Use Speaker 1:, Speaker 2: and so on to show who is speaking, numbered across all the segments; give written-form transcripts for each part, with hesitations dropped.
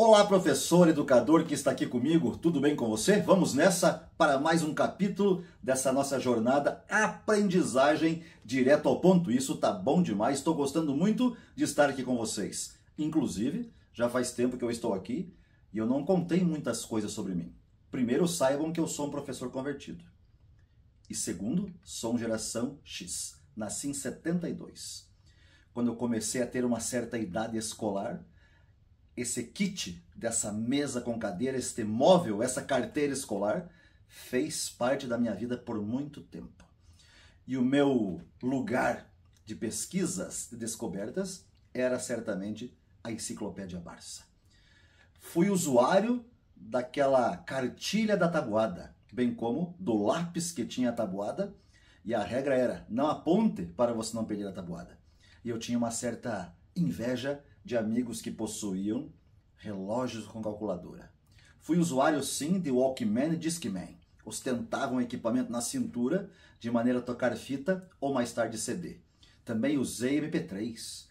Speaker 1: Olá, professor, educador que está aqui comigo, tudo bem com você? Vamos nessa para mais um capítulo dessa nossa jornada aprendizagem direto ao ponto. Isso tá bom demais, estou gostando muito de estar aqui com vocês. Inclusive, já faz tempo que eu estou aqui e eu não contei muitas coisas sobre mim. Primeiro, saibam que eu sou um professor convertido. E segundo, sou geração X. Nasci em 72. Quando eu comecei a ter uma certa idade escolar, esse kit dessa mesa com cadeira, este móvel, essa carteira escolar, fez parte da minha vida por muito tempo. E o meu lugar de pesquisas, de descobertas, era certamente a Enciclopédia Barça. Fui usuário daquela cartilha da tabuada, bem como do lápis que tinha a tabuada, e a regra era, não aponte para você não perder a tabuada. E eu tinha uma certa inveja de amigos que possuíam relógios com calculadora. Fui usuário sim de Walkman e Discman. Ostentavam equipamento na cintura de maneira a tocar fita ou mais tarde CD. Também usei MP3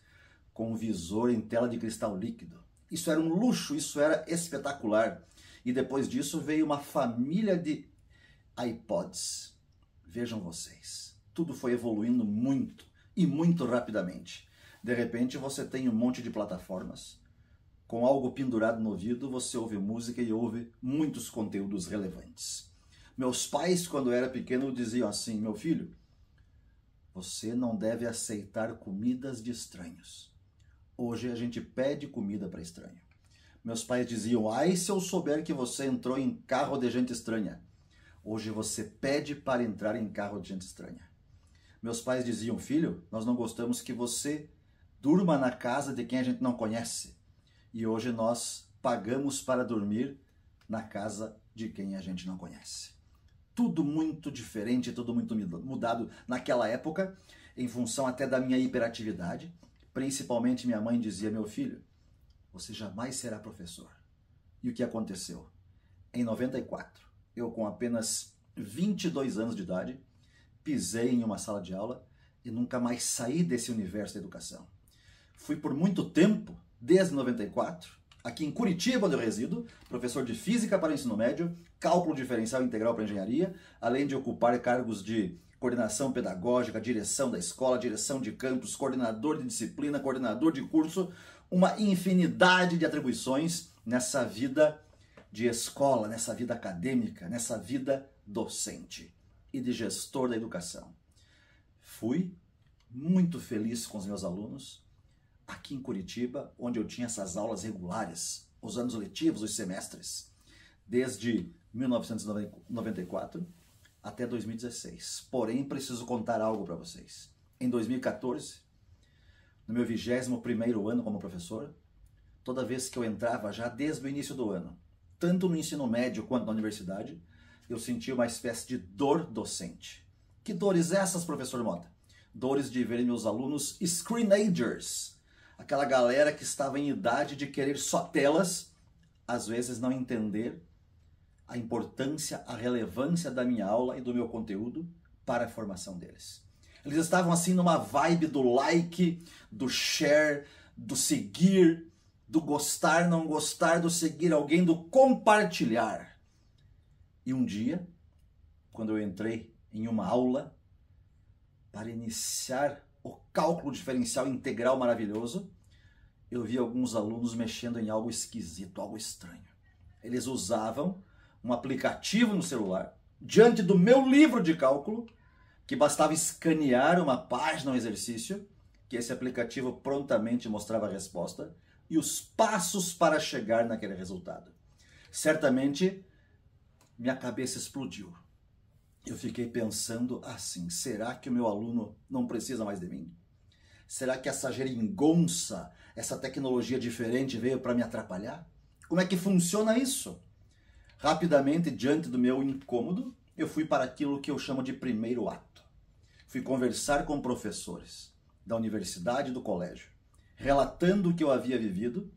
Speaker 1: com visor em tela de cristal líquido. Isso era um luxo, isso era espetacular. E depois disso veio uma família de iPods. Vejam vocês, tudo foi evoluindo muito e muito rapidamente. De repente você tem um monte de plataformas. Com algo pendurado no ouvido, você ouve música e ouve muitos conteúdos relevantes. Meus pais, quando eu era pequeno, diziam assim, meu filho, você não deve aceitar comidas de estranhos. Hoje a gente pede comida para estranho. Meus pais diziam, ai, se eu souber que você entrou em carro de gente estranha. Hoje você pede para entrar em carro de gente estranha. Meus pais diziam, filho, nós não gostamos que você durma na casa de quem a gente não conhece. E hoje nós pagamos para dormir na casa de quem a gente não conhece. Tudo muito diferente, tudo muito mudado naquela época, em função até da minha hiperatividade. Principalmente minha mãe dizia, meu filho, você jamais será professor. E o que aconteceu? Em 94, eu com apenas 22 anos de idade, pisei em uma sala de aula e nunca mais saí desse universo da educação. Fui por muito tempo, desde 94, aqui em Curitiba, onde eu resido, professor de física para o ensino médio, cálculo diferencial integral para engenharia, além de ocupar cargos de coordenação pedagógica, direção da escola, direção de campus, coordenador de disciplina, coordenador de curso, uma infinidade de atribuições nessa vida de escola, nessa vida acadêmica, nessa vida docente e de gestor da educação. Fui muito feliz com os meus alunos aqui em Curitiba, onde eu tinha essas aulas regulares, os anos letivos, os semestres, desde 1994 até 2016. Porém, preciso contar algo para vocês. Em 2014, no meu 21º ano como professor, toda vez que eu entrava, já desde o início do ano, tanto no ensino médio quanto na universidade, eu sentia uma espécie de dor docente. Que dores essas, professor Mota? Dores de ver meus alunos screenagers, aquela galera que estava em idade de querer só telas, às vezes não entender a importância, a relevância da minha aula e do meu conteúdo para a formação deles. Eles estavam assim numa vibe do like, do share, do seguir, do gostar, não gostar, do seguir alguém, do compartilhar. E um dia, quando eu entrei em uma aula para iniciar o cálculo diferencial integral maravilhoso, eu vi alguns alunos mexendo em algo esquisito, algo estranho. Eles usavam um aplicativo no celular, diante do meu livro de cálculo, que bastava escanear uma página, um exercício, que esse aplicativo prontamente mostrava a resposta e os passos para chegar naquele resultado. Certamente, minha cabeça explodiu. Eu fiquei pensando assim, será que o meu aluno não precisa mais de mim? Será que essa geringonça, essa tecnologia diferente veio para me atrapalhar? Como é que funciona isso? Rapidamente, diante do meu incômodo, eu fui para aquilo que eu chamo de primeiro ato. Fui conversar com professores da universidade e do colégio, relatando o que eu havia vivido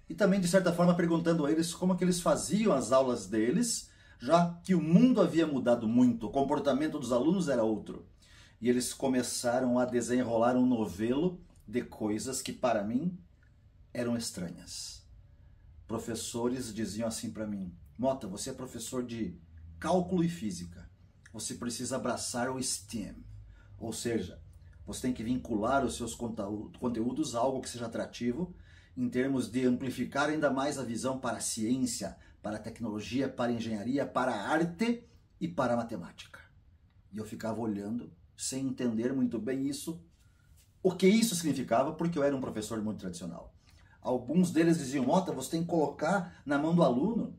Speaker 1: e também, de certa forma, perguntando a eles como que eles faziam as aulas deles, já que o mundo havia mudado muito, o comportamento dos alunos era outro. E eles começaram a desenrolar um novelo de coisas que, para mim, eram estranhas. professores diziam assim para mim: Mota, você é professor de cálculo e física, você precisa abraçar o STEM, ou seja, você tem que vincular os seus conteúdos a algo que seja atrativo, em termos de amplificar ainda mais a visão para a ciência, para a tecnologia, para a engenharia, para a arte e para a matemática. E eu ficava olhando, sem entender muito bem isso, o que isso significava, porque eu era um professor muito tradicional. Alguns deles diziam: Mota, você tem que colocar na mão do aluno,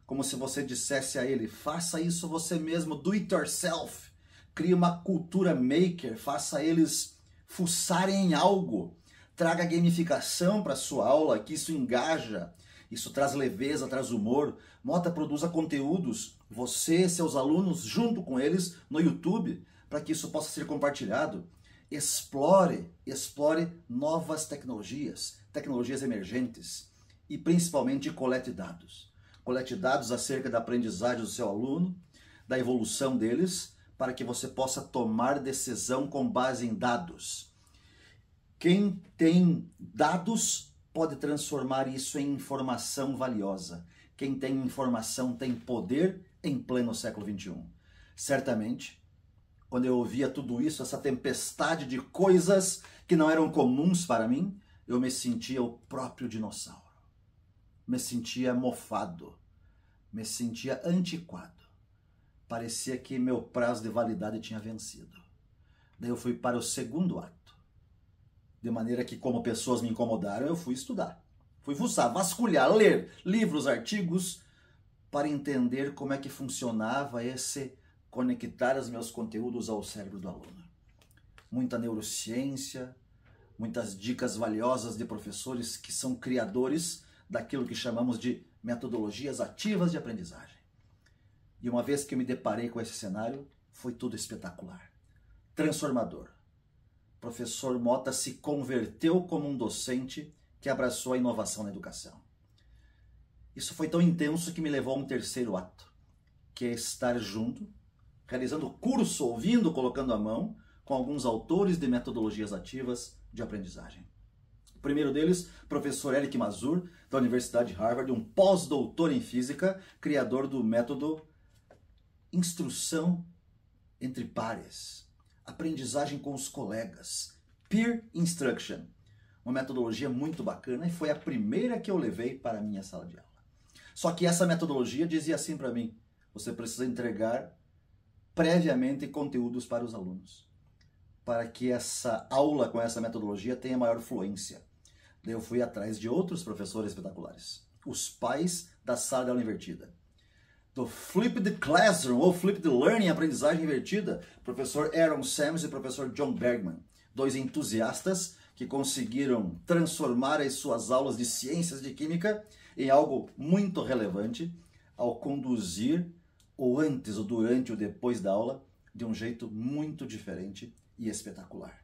Speaker 1: como se você dissesse a ele: faça isso você mesmo, do it yourself. Crie uma cultura maker, faça eles fuçarem em algo. Traga gamificação para a sua aula, que isso engaja, isso traz leveza, traz humor. Mota, produza conteúdos, você, seus alunos, junto com eles, no YouTube, para que isso possa ser compartilhado. Explore novas tecnologias, tecnologias emergentes e principalmente colete dados. Colete dados acerca da aprendizagem do seu aluno, da evolução deles, para que você possa tomar decisão com base em dados. Quem tem dados pode transformar isso em informação valiosa. Quem tem informação tem poder em pleno século XXI. Certamente, quando eu ouvia tudo isso, essa tempestade de coisas que não eram comuns para mim, eu me sentia o próprio dinossauro. Me sentia mofado, me sentia antiquado. Parecia que meu prazo de validade tinha vencido. Daí eu fui para o segundo ato. De maneira que, como pessoas me incomodaram, eu fui estudar. Fui fuçar, vasculhar, ler livros, artigos, para entender como é que funcionava esse conectar os meus conteúdos ao cérebro do aluno. Muita neurociência, muitas dicas valiosas de professores que são criadores daquilo que chamamos de metodologias ativas de aprendizagem. E uma vez que eu me deparei com esse cenário, foi tudo espetacular, transformador. O professor Mota se converteu como um docente que abraçou a inovação na educação. Isso foi tão intenso que me levou a um terceiro ato, que é estar junto, realizando curso, ouvindo, colocando a mão, com alguns autores de metodologias ativas de aprendizagem. O primeiro deles, professor Eric Mazur, da Universidade de Harvard, um pós-doutor em física, criador do método instrução entre pares, aprendizagem com os colegas, peer instruction, uma metodologia muito bacana, e foi a primeira que eu levei para a minha sala de aula. Só que essa metodologia dizia assim para mim: você precisa entregar previamente conteúdos para os alunos, para que essa aula com essa metodologia tenha maior fluência. Daí eu fui atrás de outros professores espetaculares, os pais da sala de aula invertida, do Flipped Classroom ou Flipped Learning, aprendizagem invertida, professor Aaron Sams e professor John Bergman, dois entusiastas que conseguiram transformar as suas aulas de ciências de química em algo muito relevante ao conduzir o antes, o durante, o depois da aula de um jeito muito diferente e espetacular.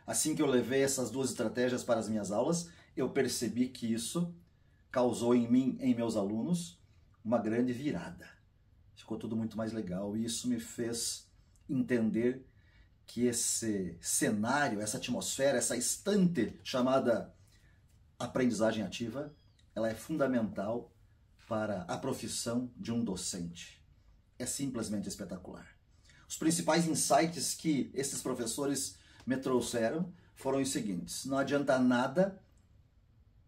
Speaker 1: Assim que eu levei essas duas estratégias para as minhas aulas, eu percebi que isso causou em mim, em meus alunos, uma grande virada. Ficou tudo muito mais legal e isso me fez entender que esse cenário, essa atmosfera, essa estante chamada aprendizagem ativa, ela é fundamental para a profissão de um docente. É simplesmente espetacular. Os principais insights que esses professores me trouxeram foram os seguintes: não adianta nada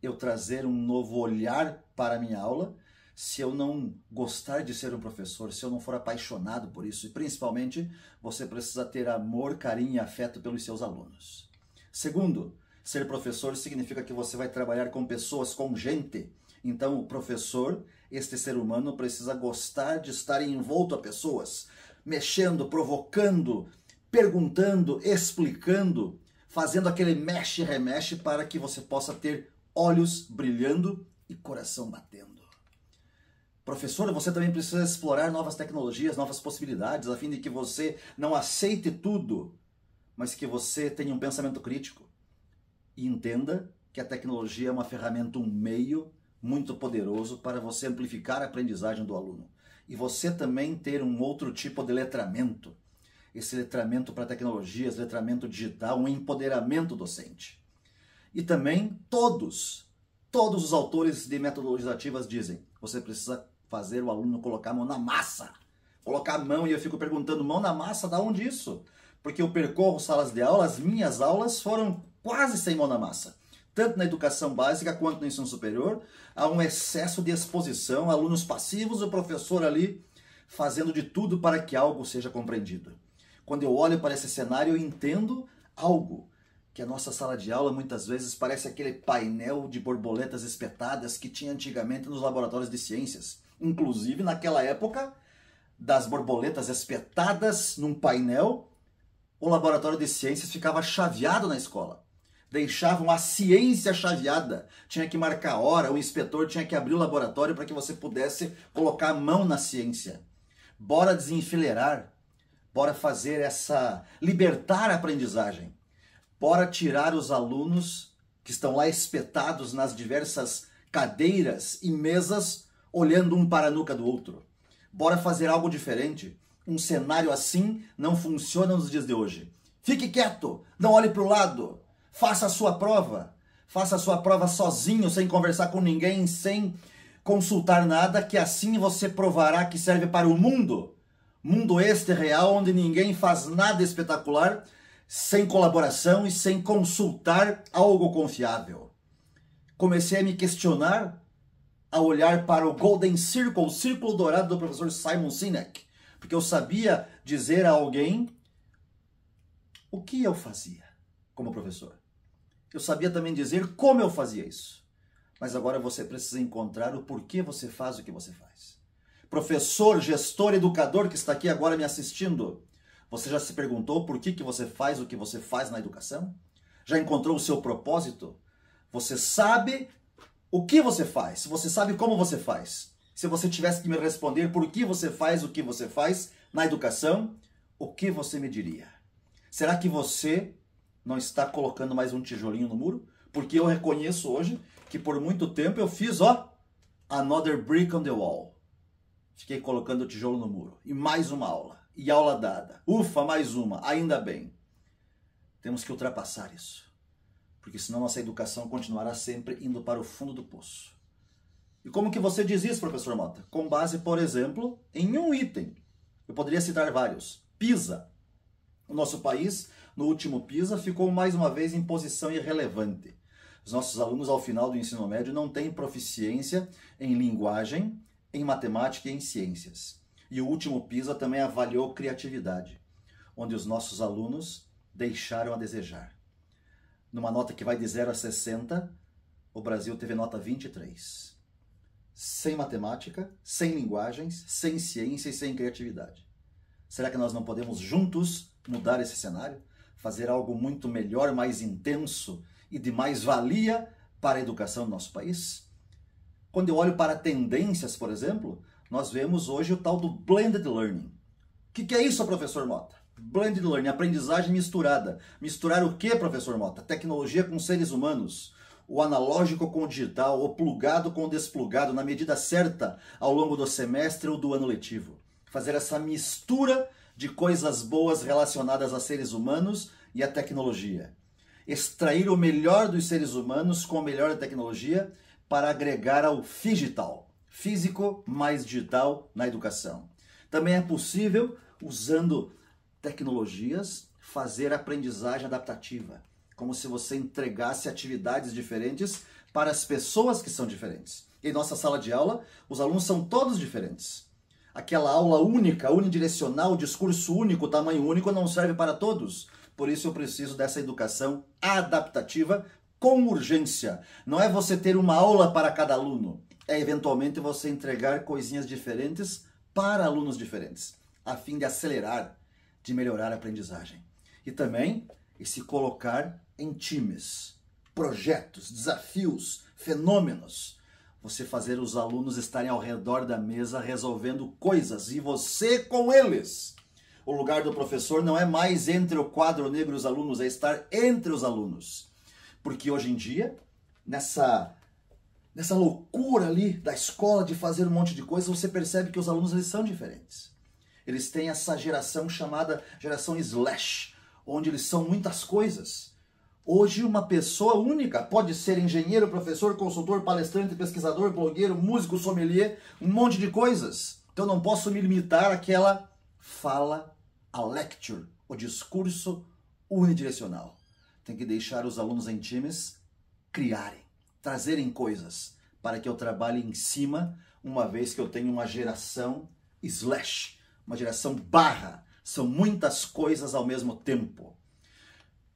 Speaker 1: eu trazer um novo olhar para a minha aula se eu não gostar de ser um professor, se eu não for apaixonado por isso. E principalmente, você precisa ter amor, carinho e afeto pelos seus alunos. Segundo, ser professor significa que você vai trabalhar com pessoas, com gente. Então, o professor, este ser humano, precisa gostar de estar envolto a pessoas, mexendo, provocando, perguntando, explicando, fazendo aquele mexe-remexe para que você possa ter olhos brilhando e coração batendo. Professor, você também precisa explorar novas tecnologias, novas possibilidades, a fim de que você não aceite tudo, mas que você tenha um pensamento crítico e entenda que a tecnologia é uma ferramenta, um meio muito poderoso para você amplificar a aprendizagem do aluno. E você também ter um outro tipo de letramento, esse letramento para tecnologias, letramento digital, um empoderamento docente. E também todos Todos os autores de metodologias ativas dizem, você precisa fazer o aluno colocar a mão na massa. Colocar a mão, e eu fico perguntando, mão na massa, da onde isso? Porque eu percorro salas de aula, as minhas aulas foram quase sem mão na massa. Tanto na educação básica quanto no ensino superior, há um excesso de exposição, alunos passivos, o professor ali fazendo de tudo para que algo seja compreendido. Quando eu olho para esse cenário, eu entendo algo, que a nossa sala de aula muitas vezes parece aquele painel de borboletas espetadas que tinha antigamente nos laboratórios de ciências. Inclusive, naquela época, das borboletas espetadas num painel, o laboratório de ciências ficava chaveado na escola. Deixavam a ciência chaveada. Tinha que marcar a hora, o inspetor tinha que abrir o laboratório para que você pudesse colocar a mão na ciência. Bora desenfileirar, bora fazer libertar a aprendizagem. Bora tirar os alunos que estão lá espetados nas diversas cadeiras e mesas, olhando um para a nuca do outro. Bora fazer algo diferente. Um cenário assim não funciona nos dias de hoje. Fique quieto, não olhe para o lado. Faça a sua prova. Faça a sua prova sozinho, sem conversar com ninguém, sem consultar nada, que assim você provará que serve para o mundo. Mundo este real, onde ninguém faz nada espetacular, sem colaboração e sem consultar algo confiável. Comecei a me questionar, a olhar para o Golden Circle, o círculo dourado do professor Simon Sinek, porque eu sabia dizer a alguém o que eu fazia como professor. Eu sabia também dizer como eu fazia isso. Mas agora você precisa encontrar o porquê você faz o que você faz. Professor, gestor, educador que está aqui agora me assistindo, você já se perguntou por que você faz o que você faz na educação? Já encontrou o seu propósito? Você sabe o que você faz? Você sabe como você faz? Se você tivesse que me responder por que você faz o que você faz na educação, o que você me diria? Será que você não está colocando mais um tijolinho no muro? Porque eu reconheço hoje que por muito tempo eu fiz, another brick on the wall. Fiquei colocando o tijolo no muro. E mais uma aula. E aula dada. Ufa, mais uma. Ainda bem. Temos que ultrapassar isso. Porque senão nossa educação continuará sempre indo para o fundo do poço. E como que você diz isso, professor Mota? Com base, por exemplo, em um item. Eu poderia citar vários. PISA. O nosso país, no último PISA, ficou mais uma vez em posição irrelevante. Os nossos alunos, ao final do ensino médio, não têm proficiência em linguagem, em matemática e em ciências. E o último PISA também avaliou criatividade, onde os nossos alunos deixaram a desejar. Numa nota que vai de 0 a 60, o Brasil teve nota 23. Sem matemática, sem linguagens, sem ciência e sem criatividade. Será que nós não podemos juntos mudar esse cenário? Fazer algo muito melhor, mais intenso e de mais valia para a educação do nosso país? Quando eu olho para tendências, por exemplo, nós vemos hoje o tal do Blended Learning. O que é isso, professor Mota? Blended Learning, aprendizagem misturada. Misturar o que, professor Mota? Tecnologia com seres humanos. O analógico com o digital, o plugado com o desplugado, na medida certa, ao longo do semestre ou do ano letivo. Fazer essa mistura de coisas boas relacionadas a seres humanos e a tecnologia. Extrair o melhor dos seres humanos com o melhor da tecnologia para agregar ao digital, físico mais digital na educação. Também é possível, usando tecnologias, fazer aprendizagem adaptativa, como se você entregasse atividades diferentes para as pessoas que são diferentes. Em nossa sala de aula, os alunos são todos diferentes. Aquela aula única, unidirecional, discurso único, tamanho único não serve para todos. Por isso eu preciso dessa educação adaptativa com urgência. Não é você ter uma aula para cada aluno, é eventualmente você entregar coisinhas diferentes para alunos diferentes, a fim de acelerar, de melhorar a aprendizagem. E também se colocar em times, projetos, desafios, fenômenos. Você fazer os alunos estarem ao redor da mesa resolvendo coisas e você com eles. O lugar do professor não é mais entre o quadro negro e os alunos, é estar entre os alunos. Porque hoje em dia, nessa loucura ali da escola de fazer um monte de coisa, você percebe que os alunos eles são diferentes. Eles têm essa geração chamada geração slash, onde eles são muitas coisas. Hoje uma pessoa única pode ser engenheiro, professor, consultor, palestrante, pesquisador, blogueiro, músico, sommelier, um monte de coisas. Então não posso me limitar àquela fala, a lecture, o discurso unidirecional. Tem que deixar os alunos em times criarem, trazerem coisas para que eu trabalhe em cima, uma vez que eu tenho uma geração slash, uma geração barra. São muitas coisas ao mesmo tempo.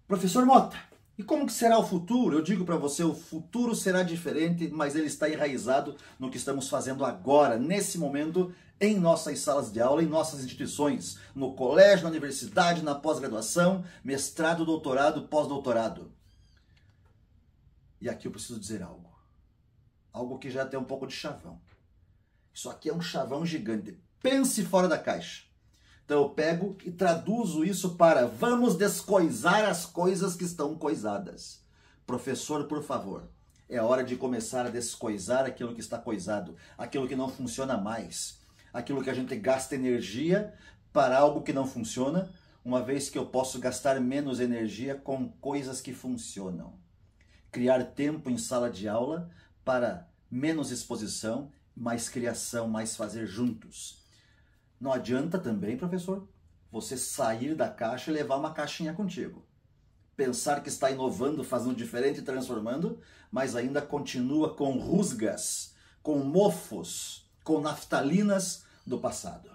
Speaker 1: Professor Mota, e como que será o futuro? Eu digo para você, o futuro será diferente, mas ele está enraizado no que estamos fazendo agora, nesse momento, em nossas salas de aula, em nossas instituições, no colégio, na universidade, na pós-graduação, mestrado, doutorado, pós-doutorado. E aqui eu preciso dizer algo. Algo que já tem um pouco de chavão. Isso aqui é um chavão gigante. Pense fora da caixa. Então eu pego e traduzo isso para vamos descoisar as coisas que estão coisadas. Professor, por favor, é hora de começar a descoisar aquilo que está coisado, aquilo que não funciona mais, aquilo que a gente gasta energia para algo que não funciona, uma vez que eu posso gastar menos energia com coisas que funcionam. Criar tempo em sala de aula para menos exposição, mais criação, mais fazer juntos. Não adianta também, professor, você sair da caixa e levar uma caixinha contigo. Pensar que está inovando, fazendo diferente e transformando, mas ainda continua com rusgas, com mofos, com naftalinas do passado.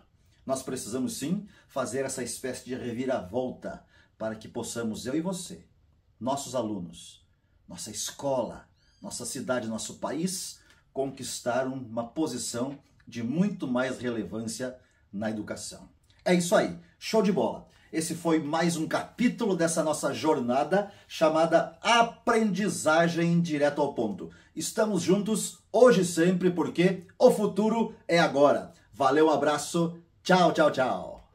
Speaker 1: Nós precisamos sim fazer essa espécie de reviravolta para que possamos, eu e você, nossos alunos, nossa escola, nossa cidade, nosso país, conquistar uma posição de muito mais relevância na educação. É isso aí, show de bola! Esse foi mais um capítulo dessa nossa jornada chamada Aprendizagem Direto ao Ponto. Estamos juntos hoje e sempre porque o futuro é agora. Valeu, um abraço, tchau, tchau, tchau!